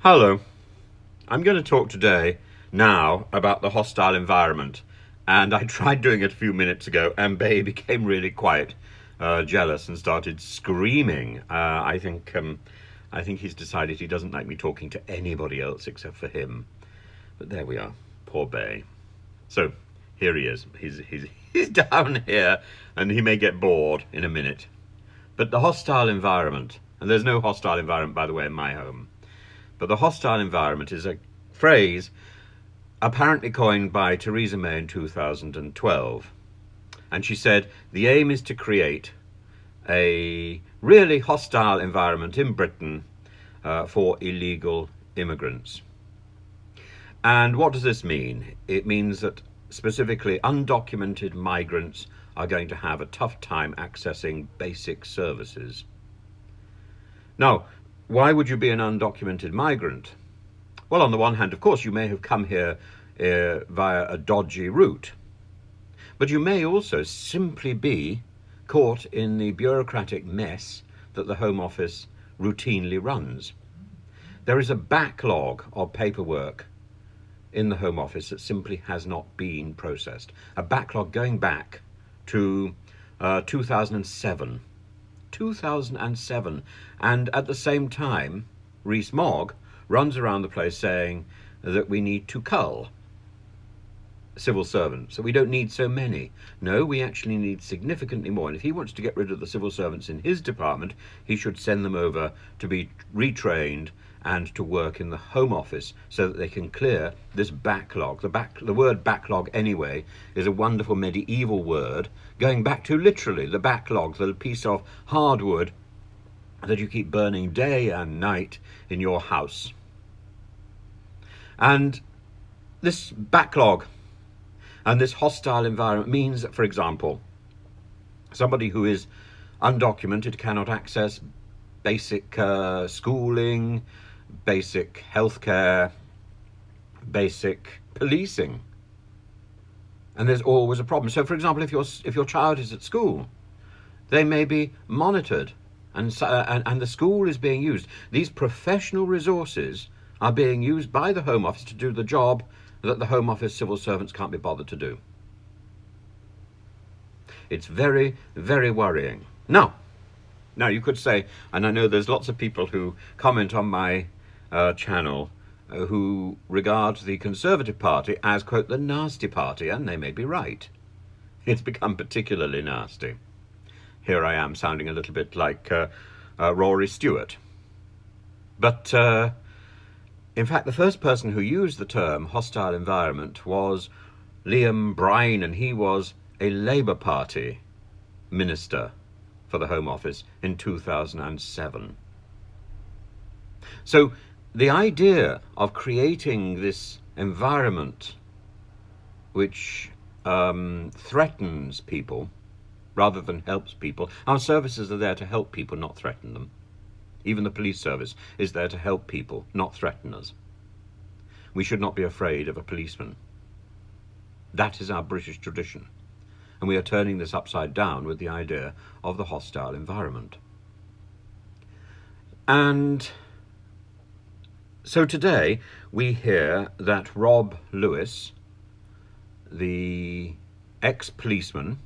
Hello. I'm going to talk today now about the hostile environment. And I tried doing it a few minutes ago, and Bay became really quite jealous and started screaming. I think he's decided he doesn't like me talking to anybody else except for him. But there we are, poor Bay. So here he is. He's down here, and he may get bored in a minute. But the hostile environment, and there's no hostile environment, by the way, in my home. But the hostile environment is a phrase apparently coined by Theresa in 2012. And she said, the aim is to create a really hostile environment in Britain for illegal immigrants. And what does this mean? It means that specifically undocumented migrants are going to have a tough time accessing basic services. Now, why would you be an undocumented migrant? Well, on the one hand, of course, you may have come here via a dodgy route. But you may also simply be caught in the bureaucratic mess that the Home Office routinely runs. There is a backlog of paperwork in the Home Office that simply has not been processed. A backlog going back to 2007. 2007, and at the same time Rees-Mogg runs around the place saying that we need to cull civil servants, that we don't need so many. No, we actually need significantly more, and if he wants to get rid of the civil servants in his department, he should send them over to be retrained and to work in the Home Office so that they can clear this backlog. The word backlog, anyway, is a wonderful medieval word going back to literally the backlog, the piece of hardwood that you keep burning day and night in your house. And this backlog and this hostile environment means that, for example, somebody who is undocumented cannot access basic schooling, basic healthcare, basic policing, and there's always a problem. So, for example, if your child is at school, they may be monitored, and the school is being used. These professional resources are being used by the Home Office to do the job that the Home Office civil servants can't be bothered to do. It's very, very worrying. Now, you could say, and I know there's lots of people who comment on my channel who regard the Conservative Party as, quote, the nasty party, and they may be right. It's become particularly nasty. Here I am sounding a little bit like Rory Stewart. But in fact, the first person who used the term hostile environment was Liam Byrne, and he was a Labour Party minister for the Home Office in 2007. So the idea of creating this environment which threatens people rather than helps people. Our services are there to help people, not threaten them. Even the police service is there to help people, not threaten us. We should not be afraid of a policeman. That is our British tradition. And we are turning this upside down with the idea of the hostile environment. And so today we hear that Rob Lewis, the ex-policeman,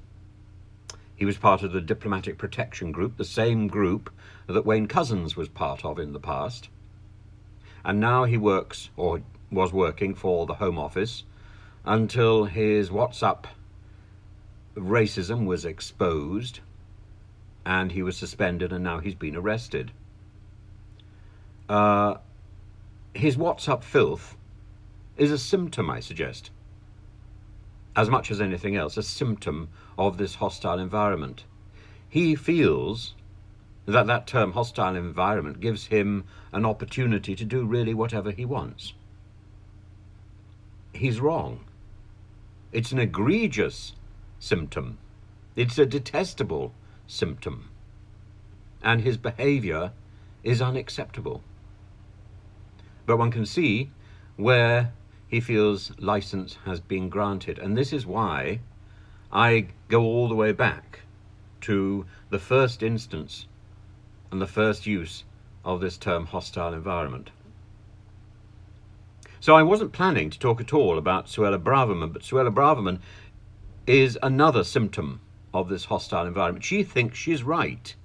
he was part of the Diplomatic Protection Group, the same group that Wayne Couzens was part of in the past. And now he works, or was working, for the Home Office until his WhatsApp racism was exposed and he was suspended, and now he's been arrested. His WhatsApp filth is a symptom, I suggest, as much as anything else, a symptom of this hostile environment. He feels that term hostile environment gives him an opportunity to do really whatever he wants. He's wrong. It's an egregious symptom. It's a detestable symptom. And his behavior is unacceptable. But one can see where he feels license has been granted. And this is why I go all the way back to the first instance and the first use of this term hostile environment. So I wasn't planning to talk at all about Suella Braverman, but Suella Braverman is another symptom of this hostile environment. She thinks she's right.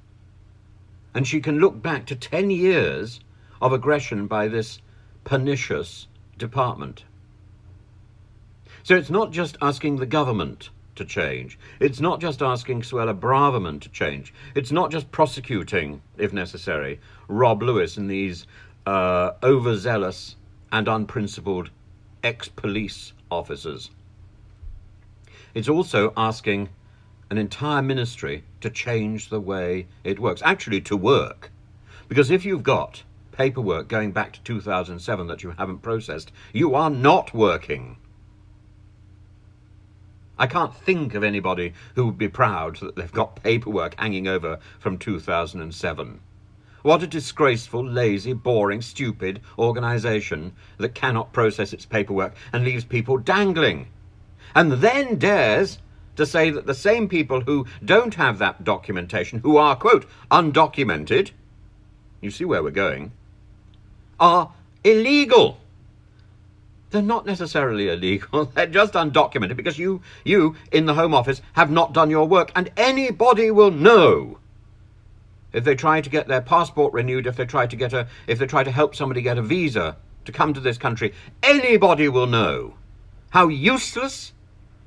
And she can look back to 10 years of aggression by this pernicious department. So it's not just asking the government to change. It's not just asking Suella Braverman to change. It's not just prosecuting, if necessary, Rob Lewis and these overzealous and unprincipled ex-police officers. It's also asking an entire ministry to change the way it works, actually to work. Because if you've got paperwork going back to 2007 that you haven't processed, you are not working. I can't think of anybody who would be proud that they've got paperwork hanging over from 2007. What a disgraceful, lazy, boring, stupid organisation that cannot process its paperwork and leaves people dangling. And then dares to say that the same people who don't have that documentation, who are, quote, undocumented, you see where we're going, are illegal. They're not necessarily illegal, they're just undocumented because you in the Home Office have not done your work, and anybody will know if they try to get their passport renewed, if they try to help somebody get a visa to come to this country, anybody will know how useless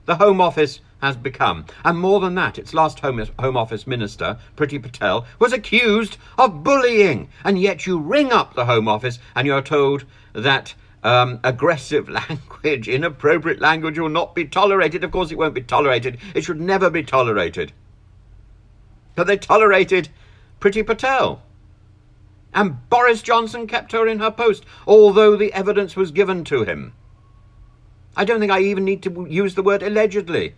the Home Office has become. And more than that, its last Home Office minister, Priti Patel, was accused of bullying. And yet you ring up the Home Office and you're told that aggressive language, inappropriate language will not be tolerated. Of course it won't be tolerated. It should never be tolerated. But they tolerated Priti Patel. And Boris Johnson kept her in her post, although the evidence was given to him. I don't think I even need to use the word allegedly.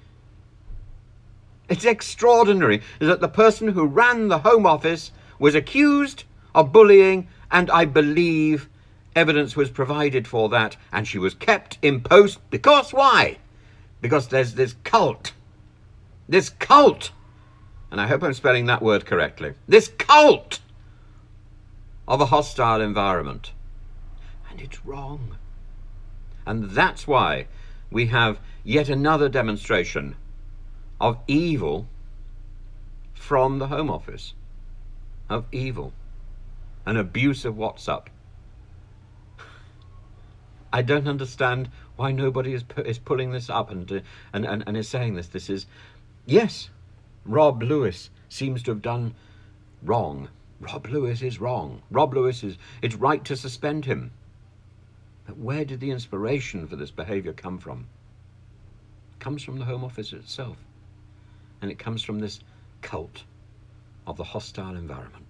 It's extraordinary that the person who ran the Home Office was accused of bullying, and I believe evidence was provided for that, and she was kept in post because why? Because there's this cult, and I hope I'm spelling that word correctly, this cult of a hostile environment. And it's wrong. And that's why we have yet another demonstration of evil from the Home Office, of evil, an abuse of WhatsApp. I don't understand why nobody is pulling this up and is saying this. This is, yes, Rob Lewis seems to have done wrong. Rob Lewis is wrong. It's right to suspend him. But where did the inspiration for this behaviour come from? It comes from the Home Office itself. And it comes from this cult of the hostile environment.